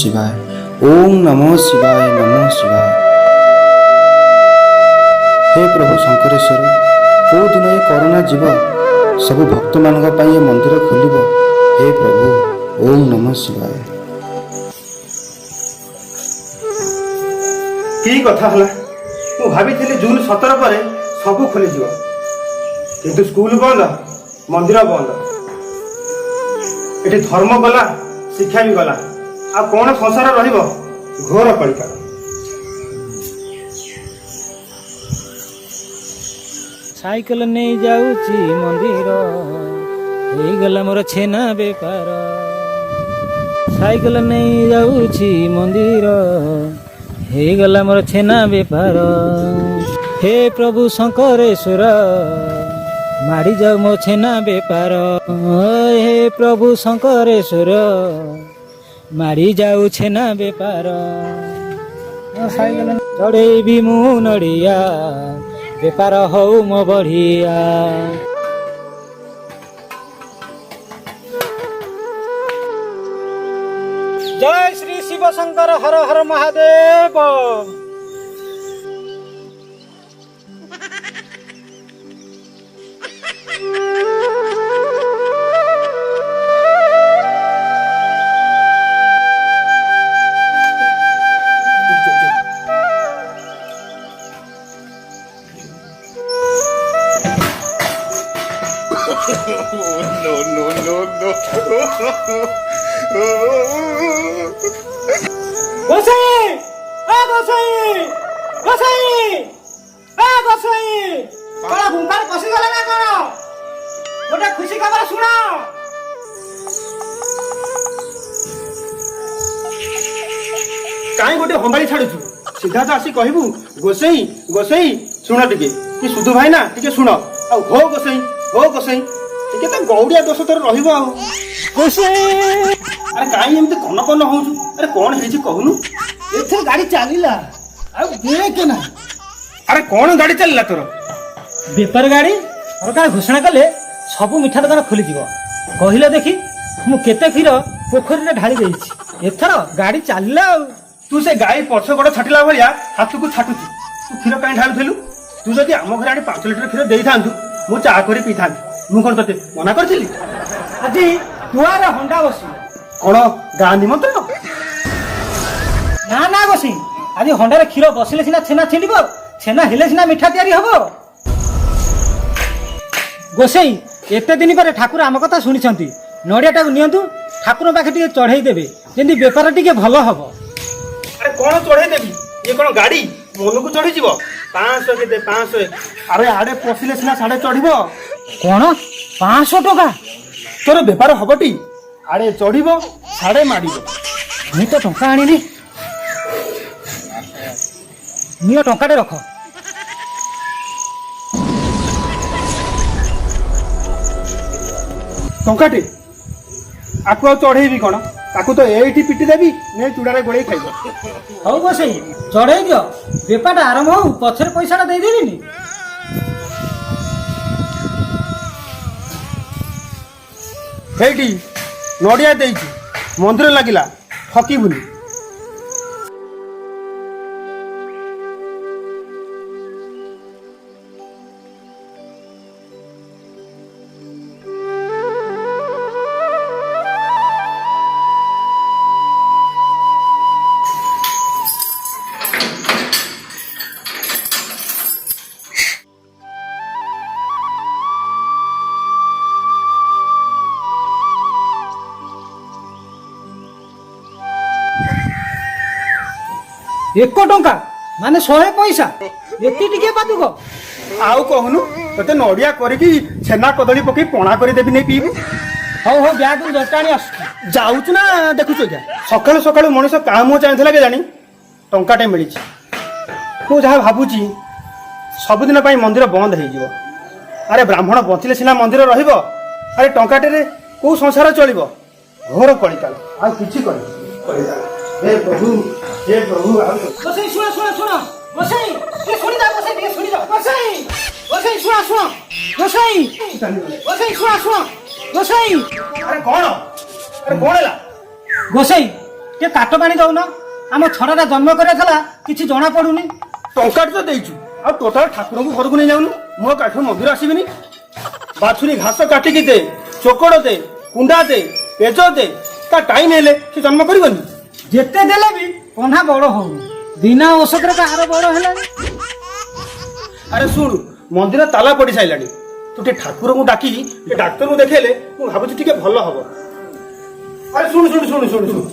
शिवाय। ओम नमः शिवाय नमः शिवाय। हे प्रभु शंकरेश्वर, कौ दिन ये कोरोना जीव सब भक्त मान मंदिर खोल। हे प्रभु ओम नमः शिवाय। की कथा हला मु भाभी जून 17 पर सब खोली किंतु स्कूल बंद, मंदिर बंद। ये धर्म गला, शिक्षा भी गला, आ कौन संसार रहिबो? घोर कलिका। साइकेल नहीं जाऊची मंदिर, हो गला मोर छेना बेपार। साइकेल नहीं जाऊची मंदिर, हो गला मोर छेना बेपार। हे प्रभु शंकरेश्वर, मारी जाऊ मो छेना बेपार। हे प्रभु शंकरेश्वर, मारी जाऊ छेना बेपार। साइकेल चढ़ेबी मु नड़िया, बेपार हौ मो बढ़िया। जय श्री शिव शंकर हर हर महादेव। गोसाई, गोसाई, गोसाई, गोसाई, कौन गुंफार पशि गला ना कौन? गोटे खुशी खबर सुन। काई गोटे हंबाई छाड़ू सीधा तो आसी कहबू गोसाई गोसाई सुन टिके कि सुधु भाई ना टिके सुन। आ हो गोसाई, हो गोसाई, टिके तो गौड़िया दोष तोर रहिबो। आ गोसाई, अरे काई एमते कन कन होउछु? अरे कौन हेछि कहूनु? एथे गाड़ी चलिला आ ब्रेक ना। अरे कौन गाड़ी चलला तोर? बेपार गाड़ी सरकार घोषणा कले सब मिठा दुकान खोली जीव। कहले देखी मु केते क्षीर पोखरी रे ढाली देइछि। एथर गाड़ी चलिला। तू से गाई पछ गोड़ छाटिला भलिया हाथ को छाटुछु। तू क्षीर काई ढालुथेलु? तू जदि आम घर आनी 5 लिटर क्षीर देई थांतु, मु चा करी पी थांतु। मु कोन तते मना करथिली? आजी दुआरे हंडा बसी कौन गाँ निमंत्रण? ना ना गोसी, आज हंडारे क्षीर बसिले सिना छेना छिंडिबो, छेना हेले सिना मिठा तैयारी हबो। गोसाई, एते दिन पर ठाकुर आम कथा शुणिछंती। नड़ियाटा नियंतु, ठाकुर पाखे टिके चढ़ाई देबे, जेंति बेपार टिके भलो हबो। अरे कौन चढ़े देवी? ये कौन गाड़ी मन को चढ़ी जीव? 500 के दे 500। अरे आड़े पशिले सिना साड़े चढ़िबो। कौन 500 टका? तोर बेपार हबटी? आड़े चढ़िबो साड़े मारिबो। मुई तो टंका आनिनी। नियो टंकाटे रख। टंकाटे आकु आ चढ़ेबी कौन? ताकू तो एठी पिटी देबी ने चूड़ारे गोड़े खाइबो। हौ गोसाई, चढ़ाई दियो, बेपारटा आरंभ हौ, पछरे पैसाटा देई देबिनी। हेठी नड़िया देइछि, मंदिर लागिला, ठकीबुनी। एक टंका माने 100 पैसा, एति टिके पादुक। आउ कहनु तते नड़िया करिकी छेना कदली पकई पणा करी देबी नै पीबू। हौ हौ ब्याग जटाणी आस जाउछु ना देखुछु जा। सकाळु सकाळु मनुष्य काम चाहला के जानी टंकाटे मिलिछि। मु जहा भाबुची सबुदिन पाई मंदिर बंद हो जिवो। अरे ब्राह्मण बचिले सिना मंदिर रहिबो। अरे टंकाटे रे को संसार चलिबो? घोर कलिकाल आ किछि करि। हे प्रभु, हे प्रभु। गोसाई सुन सुन सुन, गोसाई के सुनि जा, गोसाई के सुनि जा, गोसाई गोसाई सुन सुन, गोसाई गोसाई सुन सुन, गोसाई। अरे कौन है? गोसाई ଟିକେ କାଟ ପାଣି ଦଉନ। ଆମ ଛଡ଼ାଟା ଜନ୍ମ କରିଥିଲା କିଛି ଜଣା ପଡୁନି। ଟଙ୍କାଟେ ତ ଦେଇଛୁ, ଆଉ ଟୋଟାଲ ଠାକୁରଙ୍କୁ ଘରକୁ ନେଇ ଯାଉନୁ। ମୋ କାଠରୁ ମନ୍ଦିର ଆସିବିନି। ବାଛୁରୀ ଘାସ କାଟିକି ଦେ, ଚୋକଡ଼ ଦେ, କୁଣ୍ଡା ଦେ, ପେଜ ଦେ, ତା ଟାଇମ୍ ହେଲେ ସେ ଜନ୍ମ କରିବନି। ଯେତେ ଦେଲେ ବି ପହ୍ନା ବଡ ହଉନି। ବିନା ଔଷଧରେ କାହାର ବଡ ହେଲାଣି। ଆରେ ଶୁଣୁ, ମନ୍ଦିର ତାଲା ପଡି ସାରିଲାଣି। ତୁ ଟିକେ ଠାକୁରଙ୍କୁ ଡାକି ଟିକେ ଡାକ୍ତରଙ୍କୁ ଦେଖେଇଲେ ମୁଁ ଭାବୁଛି ଟିକେ ଭଲ ହବ। ଆରେ ଶୁଣୁ ଶୁଣୁ ଶୁଣୁ ଶୁଣୁ ଶୁଣୁ,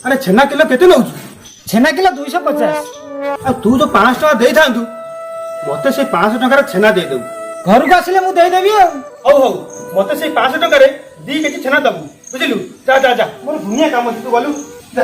ଆରେ ଛେନା କିଲୋ କେତେ ନଉଛୁ? ଛେନା କିଲୋ 250। ଆଉ ତୁ ଯୋଉ 500 ଟଙ୍କା ଦେଇଥାନ୍ତୁ, ମତେ ସେଇ 500 ଟଙ୍କାର ଛେନା ଦେଇଦେବୁ। ଘରକୁ ଆସିଲେ ମୁଁ ଦେଇଦେବି ଆଉ। ହଉ ହଉ, ମତେ ସେଇ 500 ଟଙ୍କାରେ 2 କେଜି ଛେନା ଦବୁ, ବୁଝିଲୁ? ଯା ଯା ଯା, ମୋର ଦୁନିଆ କାମ ଅଛି, ତୁ ଗଲୁ ଯା।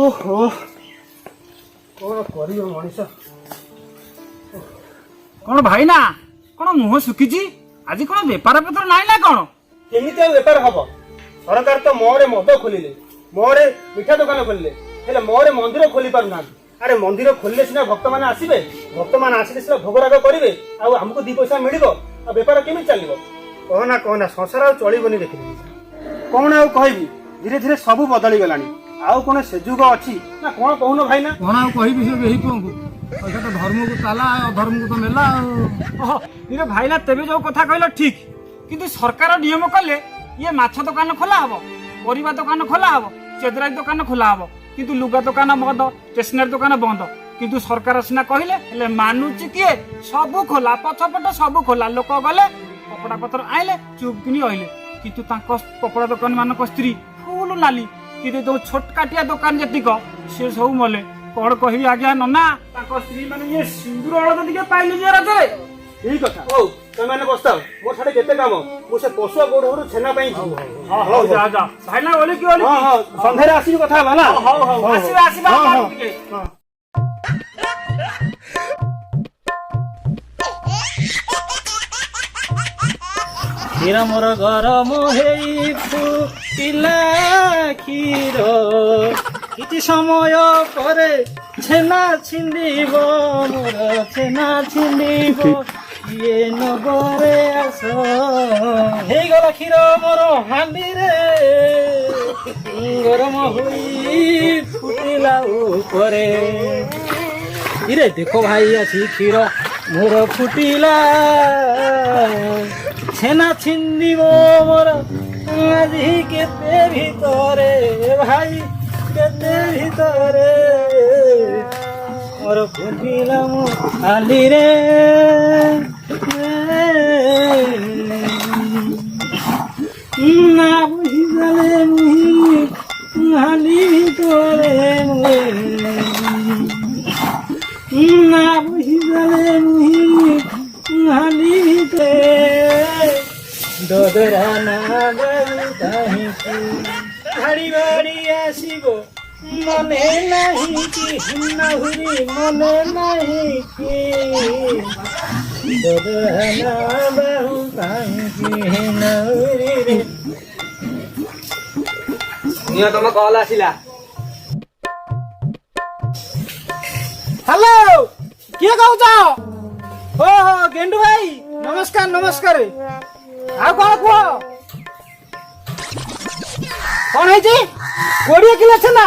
ଓହୋ, କଣ କରିବ ମଣିଷ? କଣ ଭାଇନା, କଣ ମୁହଁ ଶୁଖିଛି? ଆଜି କଣ ବେପାର ପତ୍ର ନାହିଁ ନା କଣ? କେମିତି ଆଉ ବେପାର ହବ? ସରକାର ତ ମୋରେ ମଦ ଖୋଲିଲେ, ମୋରେ ମିଠା ଦୋକାନ ଖୋଲିଲେ, ହେଲେ ମୋରେ ମନ୍ଦିର ଖୋଲି ପାରୁନାହାନ୍ତି। ଆରେ ମନ୍ଦିର ଖୋଲିଲେ ସିନା ଭକ୍ତମାନେ ଆସିବେ, ଭକ୍ତମାନେ ଆସିଲେ ସିନା ଭୋଗରାଗ କରିବେ, ଆଉ ଆମକୁ 2 ପଇସା ମିଳିବ, ଆଉ ବେପାର କେମିତି ଚାଲିବ? କହନା କହନା, ସଂସାର ଆଉ ଚଳିବନି। ଦେଖିଲି କଣ ଆଉ କହିବି, ଧୀରେ ଧୀରେ ସବୁ ବଦଳି ଗଲାଣି। ଆଉ କଣ ସେ ଯୁଗ ଅଛି ନା? କଣ କହୁନ ଭାଇନା? କଣ ଆଉ କହିବି ସେ ବେହି ପୁଅଙ୍କୁ? ପଇସା ତ ଧର୍ମକୁ ତାଲା, ଅଧର୍ମକୁ ତ ନେଲା ଆଉ। ଓହୋ ଇରେ ଭାଇନା, ତେବେ ଯୋଉ କଥା କହିଲ ଠିକ, କିନ୍ତୁ ସରକାର ନିୟମ କଲେ ଇଏ ମାଛ ଦୋକାନ ଖୋଲା ହବ, ପରିବା ଦୋକାନ ଖୋଲା ହବ, ଚେଦରାଇ ଦୋକାନ ଖୋଲା ହବ, କିନ୍ତୁ ଲୁଗା ଦୋକାନ ବନ୍ଦ, ଷ୍ଟେସନାରୀ ଦୋକାନ ବନ୍ଦ। କିନ୍ତୁ ସରକାର ସିନା କହିଲେ, ହେଲେ ମାନୁଛି କିଏ? ସବୁ ଖୋଲା, ପଛପଟ ସବୁ ଖୋଲା। ଲୋକ ଗଲେ କପଡ଼ା ପତ୍ର ଆଇଲେ, ଚୁପ୍ କିନି ରହିଲେ। କିନ୍ତୁ ତାଙ୍କ କପଡ଼ା ଦୋକାନ ମାନଙ୍କ ସ୍ତ୍ରୀ ଫୁଲ ନାଲି, କିନ୍ତୁ ଯୋଉ ଛୋଟକାଟିଆ ଦୋକାନ ଯେତିକ ସେ ସବୁ ମଲେ। କଣ କହିବି ଆଜ୍ଞା ନନା, ତାଙ୍କ ସ୍ତ୍ରୀ ମାନେ ଇଏ ସିନ୍ଦୁର ହଳଦ ଟିକେ ପାଇଲି ଯେ ରଜରେ। ଠିକ କଥା। ହଉ, ତମେ ବସ୍ତାଅ, ମୋର ସାଡେ କେତେ କାମ। ମୁଁ ସେ ପଶୁଆ ଗୋଡରୁ ଛେନା ପାଇଁ ଯିବି। ହଉ ଯା ଯା ଭାଇନା, ଓଲି କି ଓଲି। ହଁ ହଁ, ସନ୍ଧ୍ୟାରେ ଆସିକି କଥା ହବା ନା? ହଉ ହଉ, ଆସିବା ଆସିବା ଟିକେ। କ୍ଷୀର ମୋର ଗରମ ହେଇ ଫୁଟିଲା କ୍ଷୀର, କିଛି ସମୟ ପରେ ଛେନା ଛିଣ୍ଡିବ, ମୋର ଛେନା ଛିଣ୍ଡିବ। ଇଏ ନଗରେ ଆସ, ହେଇଗଲା କ୍ଷୀର ମୋର ହାଣ୍ଡିରେ, ଗରମ ହୋଇ ଫୁଟିଲା ଉପରେ। ଇରେ ଦେଖ ଭାଇ, ଆସି କ୍ଷୀର ମୋର ଫୁଟିଲା, ଛେନା ଛିଣ୍ଡିବ ମୋର ଆଜି କେତେ ଭିତରେ, ଭାଇ କେତେ ଭିତରେ, ମୋର ଫୁଟିଲା ମୁଁ ହାଲିରେ। ନା ବୁଝିଗଲେ ମୁହିଁ ହାଲି ଭିତରେ, ନା ବୁଝିଗଲେ ମୁହିଁ ହାଲି ଭିତରେ, ଦଦରା ନା ଦେବୁ କାହିଁକି, ଭାଡ଼ି ଭାଡ଼ି ଆସିବ ମନେ ନାହିଁ କି, ନାହୁରି ମନେ ନାହିଁ କି, ଦଦରା ନା ଦେବୁ କାହିଁକି, ନାହୁରି। ତମ କଲ୍ ଆସିଲା। ହ୍ୟାଲୋ, କିଏ କହୁଛ? ଓହୋ ଗେଣ୍ଡୁ ଭାଇ, ନମସ୍କାର ନମସ୍କାର। ଆଉ କଣ କୁହ? କଣ ହେଇଛି? 20 କିଲୋ ଛେନା?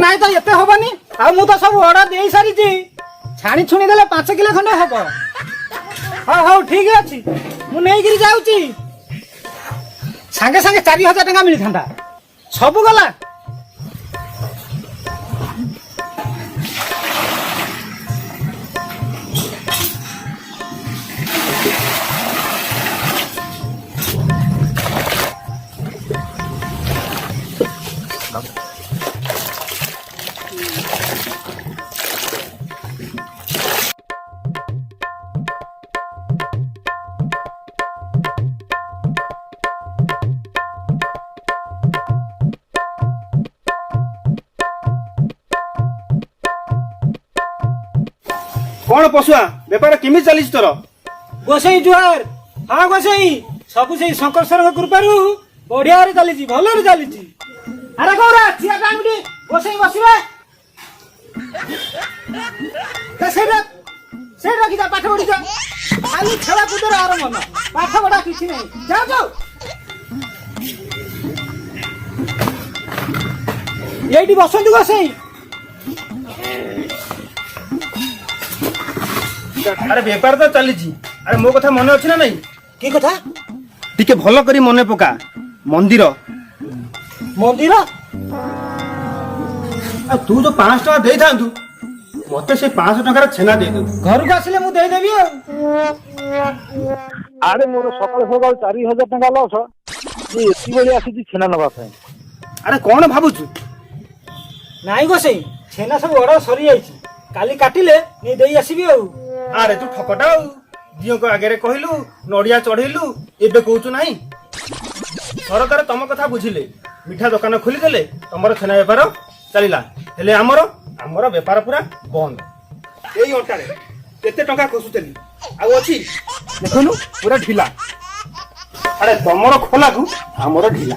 ନାଇଁ ତ ଏତେ ହବନି। ଆଉ ମୁଁ ତ ସବୁ ଅର୍ଡର ଦେଇ ସାରିଛି, ଛାଣି ଛୁଣି ଦେଲେ 5 କିଲୋ ଖଣ୍ଡେ ହବ। ହଉ ହଉ ଠିକ ଅଛି, ମୁଁ ନେଇକିରି ଯାଉଛି। ସାଙ୍ଗେ ସାଙ୍ଗେ 4000 ଟଙ୍କା ମିଳିଥାନ୍ତା, ସବୁ ଗଲା। କଣ ପଶୁଆ ବେପାର କେମିତି ଚାଲିଛି ତୋର? ଗୋସେଇ ଜୁହାର। ହଁ ଗୋସେଇ, ସବୁ ସେଇ ଶଙ୍କର ସରଙ୍କ କୃପାରୁ ବଢିଆରେ ଚାଲିଛି, ଭଲରେ ଚାଲିଛି। ଆରେ ଗୌରା ଠିଆ କାହିଁକି ଗୋସେଇ ବସିବେ? ସେଇଟା ରଖିଥା, ପାଠ ପଢିଛ। ଖାଲି ଖେଳ କୁଦର ଆର ମନ, ପାଠ ପଢା କିଛି ନାହିଁ। ଯାଉ ଯାଉ, ଏଇଠି ବସନ୍ତୁ ଗୋସେଇ। ଆରେ ବେପାର ତ ଚାଲିଛି, ଆରେ ମୋ କଥା ମନେ ଅଛି ନା ନାଇଁ? କି କଥା? ଟିକେ ଭଲ କରି ମନେ ପକା। ମନ୍ଦିର ମନ୍ଦିର? ଆଉ ତୁ ଯୋଉ 500 ଟଙ୍କା ଦେଇଥାନ୍ତୁ ମତେ ସେ 500 ଟଙ୍କାର ଛେନା ଦେଇଦେବୁ। ଘରକୁ ଆସିଲେ ମୁଁ ଦେଇଦେବି ଆଉ। ଆରେ ମୋର ସକାଳୁ ସକାଳୁ 4000 ଟଙ୍କା ଲସ, ଏତିକି ବେଳେ ଆସିଛି ଛେନା ନେବା ପାଇଁ। ଆରେ କଣ ଭାବୁଛୁ? ନାଇଁ ଗୋସେଇ, ଛେନା ସବୁ ଅର୍ଡର ସରିଯାଇଛି, କାଲି କାଟିଲେ ନେଇ ଦେଇ ଆସିବି ଆଉ। ଆରେ ତୁ ଠକଟା ଆଉ। ଝିଅଙ୍କ ଆଗରେ କହିଲୁ ନଡିଆ ଚଢେଇଲୁ, ଏବେ କହୁଛୁ ନାହିଁ। ସରକାର ତମ କଥା ବୁଝିଲେ, ମିଠା ଦୋକାନ ଖୋଲିଦେଲେ, ତମର ଛେନା ବେପାର ଚାଲିଲା। ହେଲେ ଆମର ବେପାର ପୁରା ବନ୍ଦ। ଏଇ ଅଣ୍ଟାରେ କେତେ ଟଙ୍କା ଖସୁଥିଲି, ଆଉ ଅଛି ଦେଖୁନୁ ପୁରା ଢିଲା। ଆରେ ତମର ଖୋଲାକୁ ଆମର ଢିଲା।